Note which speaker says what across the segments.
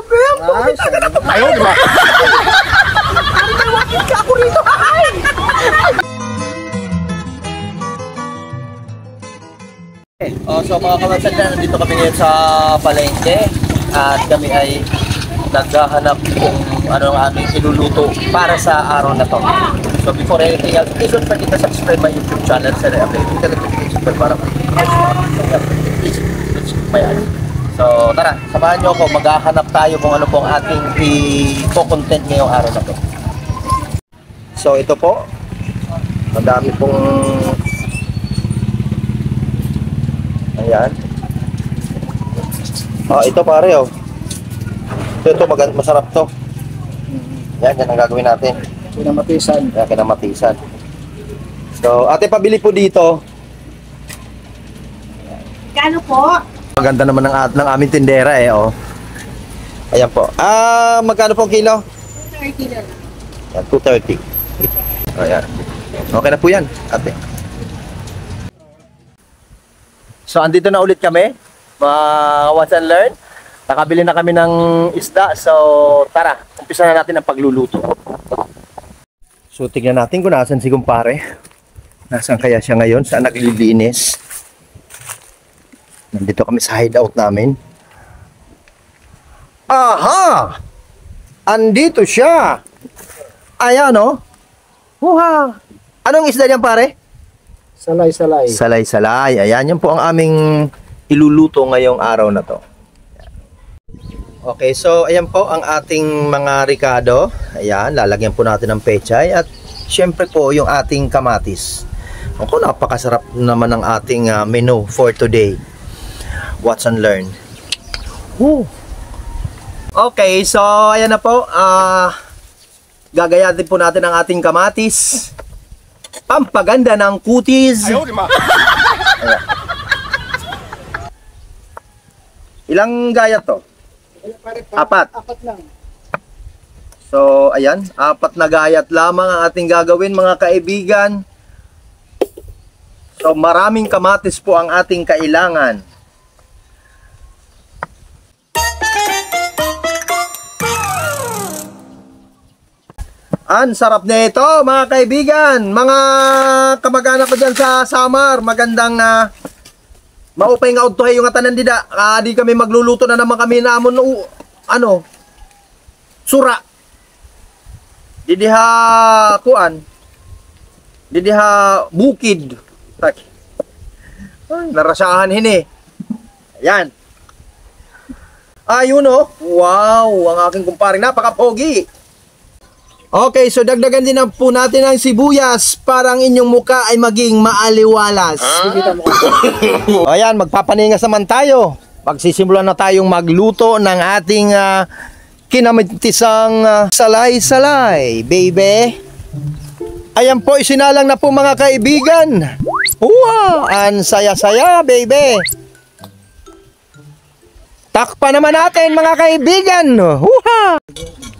Speaker 1: grabe.
Speaker 2: Ayaw, di ba?
Speaker 1: May wakit ka ako rito. Ay!
Speaker 2: So mga kamansan, nandito kami ngayon sa palengke at kami ay naghahanap kung ano ang aming iluluto para sa araw na to. So before anything else, please don't forget to subscribe my YouTube channel sa update the notification bell para please my ad. So tara, samahan nyo ako, maghahanap tayo kung ano pong ating i-content ngayong araw na to. So ito po, madami pong ayan. Ito pare oh. Ito masarap to. Yan ang gagawin natin.
Speaker 1: Kinamatisan.
Speaker 2: Yan, kinamatisan. So, ate pabili po dito.
Speaker 3: Kano po?
Speaker 2: Maganda naman ng aming tindera eh oh. Ayan po. Magkano po kilo?
Speaker 3: 230 na lang.
Speaker 2: Yan, 230. Ayan. Okay na po yan, ate. So, andito na ulit kami, mga Watch and Learn. Nakabili na kami ng isda. So, tara, umpisa na natin ang pagluluto. So, tignan natin kung nasan si kumpare. Nasaan kaya siya ngayon? Saan naglilinis? Nandito kami sa hideout namin. Aha! Andito siya! Ayan, oh. Huha! Anong isda niyan, pare?
Speaker 1: Salay-salay.
Speaker 2: Salay-salay. Ayan, yan po ang aming iluluto ngayong araw na to. Okay, so ayan po ang ating mga ricado. Ayan, lalagyan po natin ng pechay at syempre po yung ating kamatis. Ako, napakasarap naman ng ating menu for today. Watch and Learn. Woo! Okay, so ayan na po. Gagayatin po natin ang ating kamatis. Pampaganda ng kutis. Ayaw, di ba? Ilang gayat to? Apat.
Speaker 1: Apat lang.
Speaker 2: So, ayan. 4 na gayat lamang ang ating gagawin, mga kaibigan. So, maraming kamatis po ang ating kailangan. Ang sarap nito, mga kaibigan, mga kamag-anak ko dyan sa Samar. Magandang maupay nga udtohay yung atanan dida. Di kami magluluto na naman kami namon sura. Didiha kuan. Didiha bukid. Tak. Ay, narasahan hini. Ayan. Ayun oh. Wow, ang aking kumpare, napaka-pogi. Okay, so dagdagan din na po natin ang sibuyas para ang inyong muka ay maging maaliwalas. Ayan, magpapaningas naman tayo. Pagsisimulan na tayong magluto ng ating kinamitisang salay-salay, baby. Ayan po, isinalang na po mga kaibigan. Wow, ang saya-saya, baby. Takpa naman natin mga kaibigan. Huha!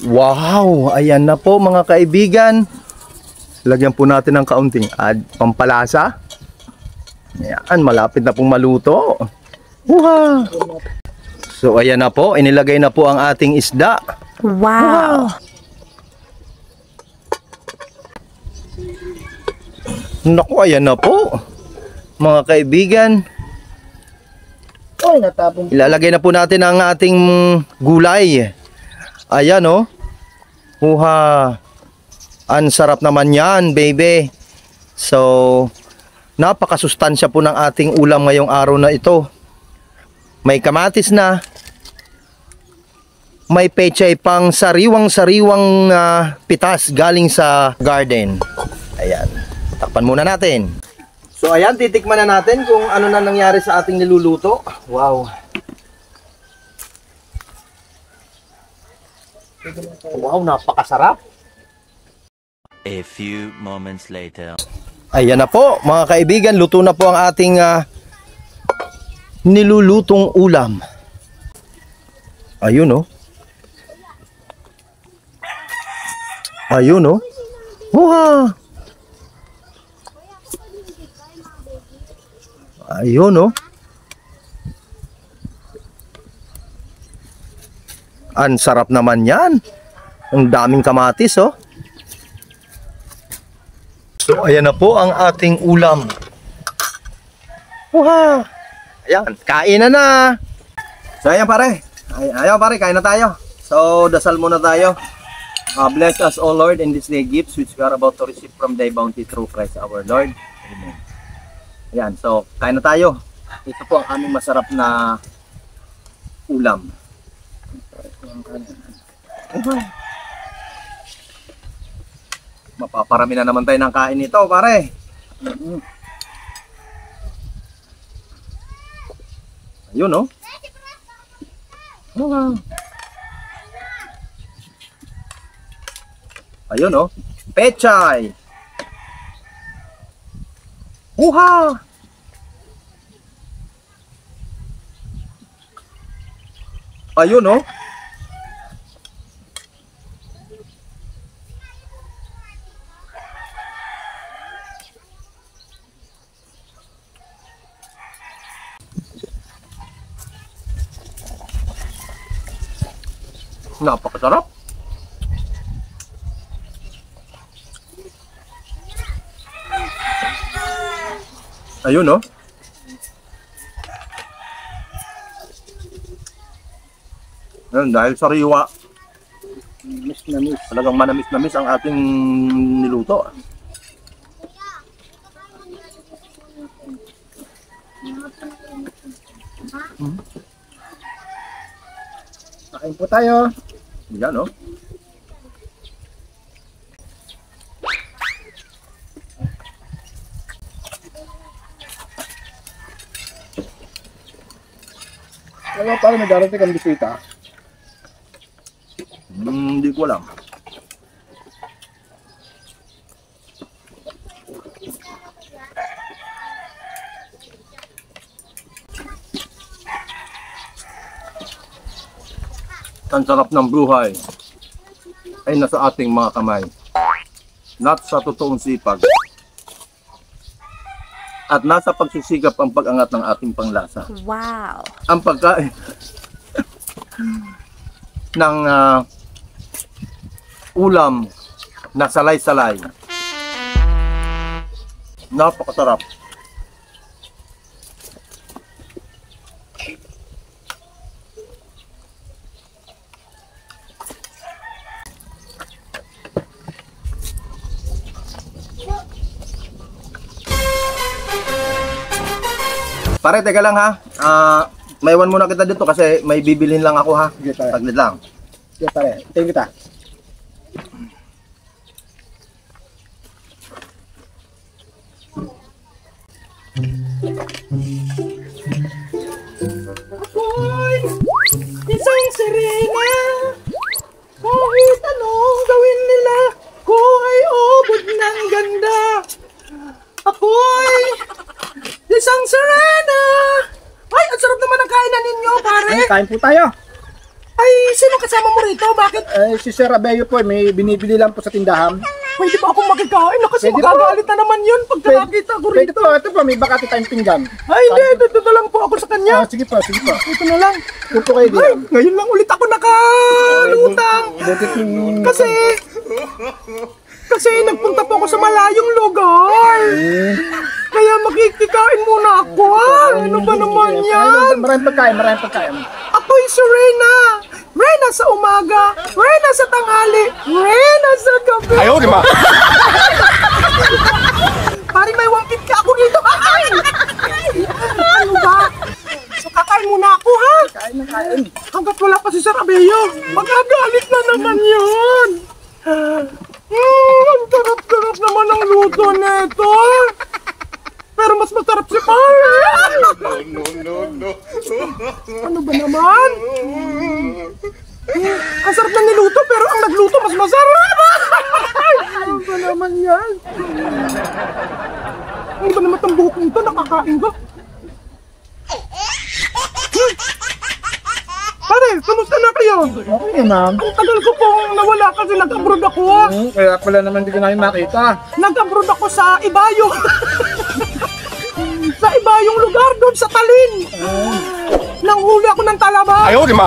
Speaker 2: Wow, ayan na po mga kaibigan. Lagyan po natin ng kaunting pampalasa. Ayan, malapit na pong maluto. Wow. So ayan na po, inilagay na po ang ating isda.
Speaker 3: Wow.
Speaker 2: Naku, ayan na po mga kaibigan.
Speaker 1: Ay, natapon.
Speaker 2: Ilalagay na po natin ang ating gulay. Ayan oh. Huha. Ang sarap naman yan, baby. So, napakasustansya po ng ating ulam ngayong araw na ito. May kamatis na. May pechay pang sariwang-sariwang pitas galing sa garden. Ayan. Takpan muna natin. So, ayan, titikman na natin kung ano na nangyari sa ating niluluto. Wow. Wow, napakasarap.
Speaker 4: A few moments later.
Speaker 2: Ayan na po, mga kaibigan, luto na po ang ating nilulutong ulam. Ayun oh. Ayun oh. Wow. Ayun oh. Ang sarap naman yan. Ang daming kamatis, oh. So, ayan na po ang ating ulam. Wow! Ayan, kain na. So, ayan pare. Ayan pare, kain na tayo. So, dasal muna tayo. Bless us, O Lord, in this day gifts which we are about to receive from thy bounty through Christ our Lord. Amen. Ayan, so, kain na tayo. Ito po ang aming masarap na ulam. Mapaparami na naman tayo ng kain nito, pare. Ayun, no? Ayun, no? Pechay! Uha! Ayun, no? Napakasarap. Ayun, no? Ayun, dahil sariwa.
Speaker 1: Miss na miss.
Speaker 2: Talagang manamis-namis ang ating niluto.
Speaker 1: Kain po tayo.
Speaker 2: Yan, no?
Speaker 1: Kaya parang may darating kang bisita.
Speaker 2: Hindi ko alam. Ang sarap ng buhay ay nasa ating mga kamay, not sa totoong sipag, at nasa pagsisikap ang pag-angat ng ating panglasa.
Speaker 3: Wow.
Speaker 2: Ang pagkain ng ulam na salay-salay, napakasarap. Pare, teka lang ha. May iwan muna kita dito kasi may bibilhin lang ako ha.
Speaker 1: Sige pare.
Speaker 2: Saglit lang.
Speaker 1: Sige pare. Tingin kita.
Speaker 3: Ako'y isang sirena. Kahit anong gawin nila, ko ay ubod ng ganda. Ako'y isang sirena. Ay, ang sarap naman ang kainan ninyo, pare.
Speaker 1: Ay, kain po tayo.
Speaker 3: Ay, sino kasama mo rito? Bakit?
Speaker 1: Si Sir Abello po, may binibili lang po sa tindahan.
Speaker 3: Pwede ba akong makikain na kasi
Speaker 1: Pwede
Speaker 3: magagalit na naman yun pagka nakita ko
Speaker 1: Pwede
Speaker 3: rito.
Speaker 1: po, ito po, may bakati tayong pinggan.
Speaker 3: Ay, hindi. Dito na lang po ako sa kanya.
Speaker 1: Sige po, sige po.
Speaker 3: Ito na lang.
Speaker 1: Punto kayo
Speaker 3: Ay,
Speaker 1: dito.
Speaker 3: ngayon lang ulit ako nakalutang. Kasi nagpunta po ako sa malayong lugar. Kaya makikikain muna ako. Ano ba naman yan?
Speaker 1: Maraming pagkain, maraming pagkain.
Speaker 3: Ako'y si Reyna. Reyna sa umaga, Reyna sa tanghali, Reyna sa gabi.
Speaker 1: Ayaw, di ba?
Speaker 3: Parang may wampit ka ako dito. Ay! Ano ba? So kakain muna ako ha.
Speaker 1: Kain na kain.
Speaker 3: Hanggat wala pa si Sir Abello, magagalit na naman yun. Ang sarap-sarap naman ang luto nito. Pero mas masarap si Pare. No. Ano ba naman? Ang sarap na niluto pero ang nagluto mas masarap. Ano ba naman yan? Ano ba naman itong buhok nito? Nakakain ba? Pare, kamusta na kayo?
Speaker 1: Okay naman.
Speaker 3: Ang tagal ko pong nawala kasi nag-abroad ako ha.
Speaker 1: Kaya pala naman hindi ko na yung nakita.
Speaker 3: Nag-abroad ako sa Ibayo. Sa Ibayong lugar doon sa Talin. Nanghuli ako ng talaba.
Speaker 1: Ayaw, di ba?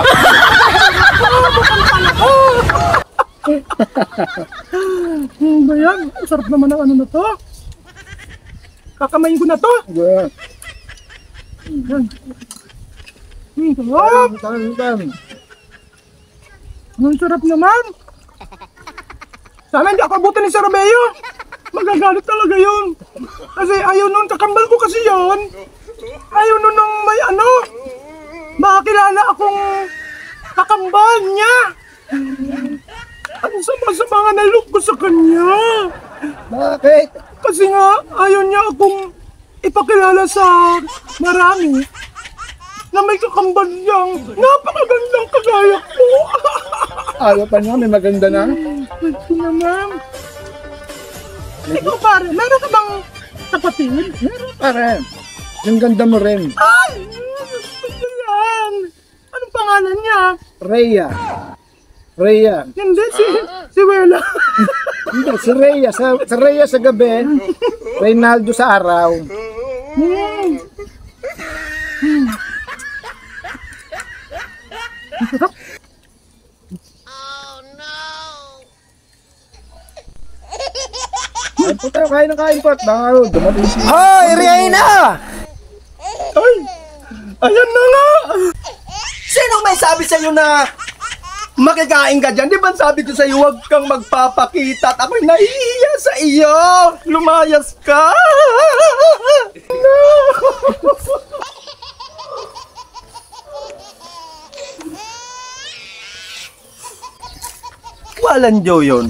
Speaker 3: Ba yan? Ang sarap naman ng ano na to. Kakamayin ko na to.
Speaker 1: Yeah.
Speaker 3: Yan. Sarap. Ang sarap naman. Sana hindi ako abutan ni Sir Robeo. Magagalit talaga yun. Kasi ayaw nun, kakambal ko kasi yun. Ayaw nun nung may ano, makakilala akong kakambal niya. Ang sama-sama nga nalog ko sa kanya.
Speaker 1: Bakit?
Speaker 3: Kasi nga, ayaw niya akong ipakilala sa marami na may kakambal niyang napakagandang kagaya ko.
Speaker 1: Ayaw pa niya, may maganda na.
Speaker 3: Ito naman. Ikaw pare, meron ka bang kapatid?
Speaker 1: Meron pa rin. Yung ganda mo rin.
Speaker 3: Ay! Gusto yan! Anong pangalan niya?
Speaker 1: Rhea. Rhea.
Speaker 3: Hindi, si Wela.
Speaker 1: Hindi, si Rhea. Si Rhea sa gabi. Reynaldo sa araw.
Speaker 3: Hmm.
Speaker 1: Ay, puta, kain na kain po. At baka dumating si...
Speaker 2: Hoy, Reina!
Speaker 3: Ay! Ayan na nga!
Speaker 2: Sino may sabi sa'yo na makikain ka dyan? Di ba sabi ko sa'yo huwag kang magpapakita at ako'y nahihiya sa iyo? Lumayas ka! No! Walang Joe yun.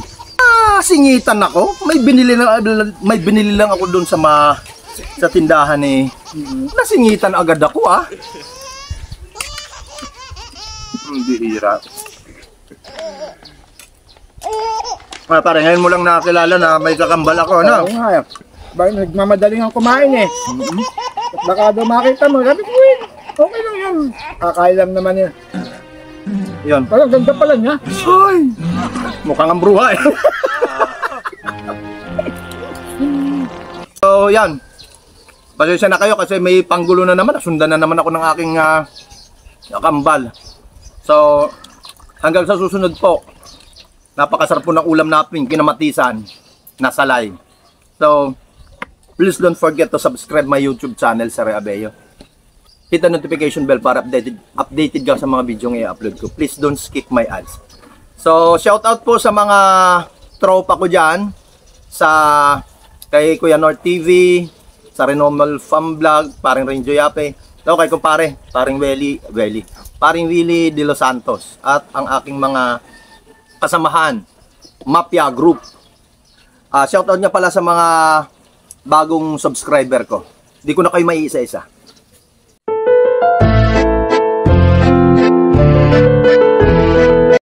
Speaker 2: Singitan ako. May binili lang ako doon sa tindahan eh. Nasingitan agad ako ah. Hindi hirap. Pare, ngayon mo lang nakakilala na may kakambal ako, ano?
Speaker 1: Oo nga. Bakit nagmamadaling ang kumain eh. At baka daw makita mo. Sabi ko, "Uy, okay lang yan. Kakain lang naman yan."
Speaker 2: Yun.
Speaker 1: Parang ganda pala niya.
Speaker 3: Ay!
Speaker 2: Mukhang ang bruha eh. So, yan. Pasensya na kayo kasi may panggulo na naman. Sundan na naman ako ng aking kambal. So, hanggang sa susunod po. Napakasarap po ng ulam natin, kinamatisan, nasalay. So, please don't forget to subscribe my YouTube channel, Sir Abeo. Hit the notification bell para updated ka sa mga video ng i-upload ko. Please don't skip my ads. So, shout out po sa mga tropa ko dyan, kay Kuya North TV, sa Renomal Farm Vlog, paring Renjo Yape, kay kumpare, paring paring Willie De Los Santos, at ang aking mga kasamahan, Mafia Group. Shout out niya pala sa mga bagong subscriber ko. Di ko na kayo maiisa-isa.